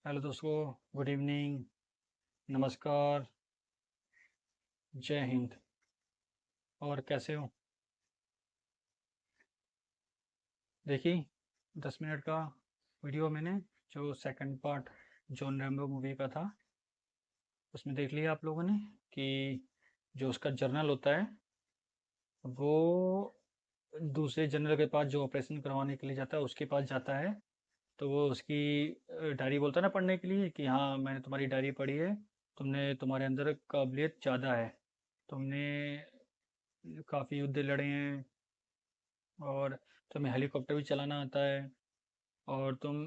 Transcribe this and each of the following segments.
Hello दोस्तों, good evening, नमस्कार, जय हिंद। और कैसे हो? देखिए, 10 मिनट का वीडियो मैंने जो second part John Rambo movie का था उसमें देख लिया आप लोगों ने कि जो उसका जर्नल होता है वो दूसरे जनरल के पास जो ऑपरेशन करवाने के लिए जाता है उसके पास जाता है। तो वो उसकी डायरी बोलता है ना पढ़ने के लिए कि हाँ मैंने तुम्हारी डायरी पढ़ी है, तुमने तुम्हारे अंदर काबिलियत ज़्यादा है, तुमने काफ़ी युद्ध लड़े हैं और तुम्हें हेलीकॉप्टर भी चलाना आता है और तुम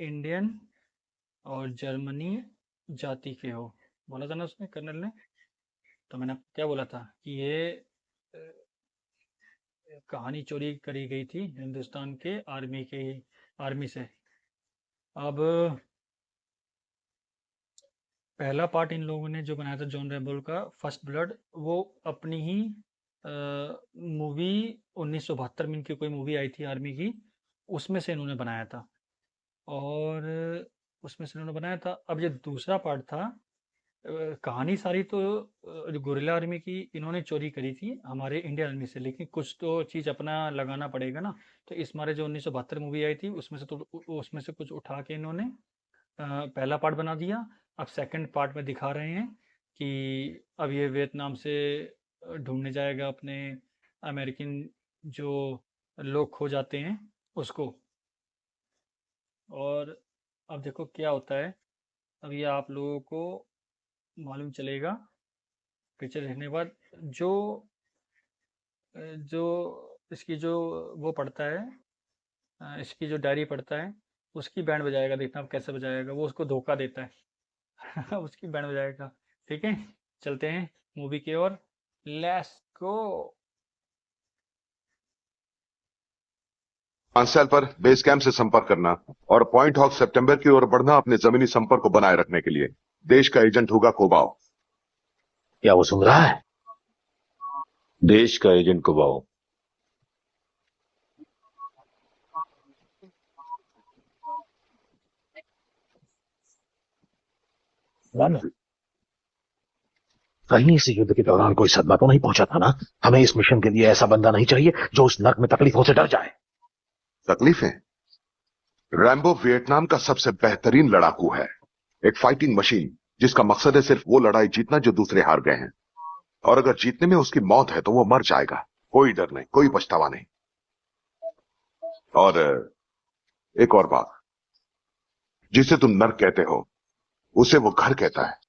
इंडियन और जर्मनी जाति के हो। बोला था ना उसने, कर्नल ने। तो मैंने आपको क्या बोला था कि ये अ, कहानी चोरी करी गई थी हिंदुस्तान के आर्मी से। अब पहला पार्ट इन लोगों ने जो बनाया था जॉन रेबल का फर्स्ट ब्लड, वो अपनी ही मूवी 1972 में इनकी कोई मूवी आई थी आर्मी की, उसमें से इन्होंने बनाया था। और उसमें से इन्होंने बनाया था। अब ये दूसरा पार्ट था, कहानी सारी तो जो गुरिल्ला आर्मी की इन्होंने चोरी करी थी हमारे इंडियन आर्मी से, लेकिन कुछ तो चीज़ अपना लगाना पड़ेगा ना। तो इस मारे जो 1972 मूवी आई थी उसमें से तो उसमें से कुछ उठा के इन्होंने पहला पार्ट बना दिया। अब सेकंड पार्ट में दिखा रहे हैं कि अब ये वियतनाम से ढूंढने जाएगा अपने अमेरिकन जो लोग खो जाते हैं उसको। और अब देखो क्या होता है। अब ये आप लोगों को मालूम चलेगा पिक्चर देखने के बाद। जो जो इसकी जो वो पढ़ता है, इसकी जो डायरी पढ़ता है उसकी बैंड बजाएगा। देखना आप कैसे बजाएगा, वो उसको धोखा देता है। उसकी बैंड बजाएगा। ठीक है, चलते हैं मूवी की ओर। Let's go. 5 साल पर बेस कैंप से संपर्क करना और पॉइंट हॉक सितंबर की ओर बढ़ना अपने जमीनी संपर्क को बनाए रखने के लिए। देश का एजेंट होगा कोबाओ। क्या वो सुन रहा है? देश का एजेंट कुबाओ। कहीं इस युद्ध के दौरान कोई सदमा तो नहीं पहुंचा था ना? हमें इस मिशन के लिए ऐसा बंदा नहीं चाहिए जो उस नर्क में तकलीफों से डर जाए। तकलीफें? रैम्बो वियतनाम का सबसे बेहतरीन लड़ाकू है, एक फाइटिंग मशीन जिसका मकसद है सिर्फ वो लड़ाई जीतना जो दूसरे हार गए हैं। और अगर जीतने में उसकी मौत है तो वो मर जाएगा, कोई डर नहीं, कोई पछतावा नहीं। और एक और बात, जिसे तुम नर्क कहते हो उसे वो घर कहता है।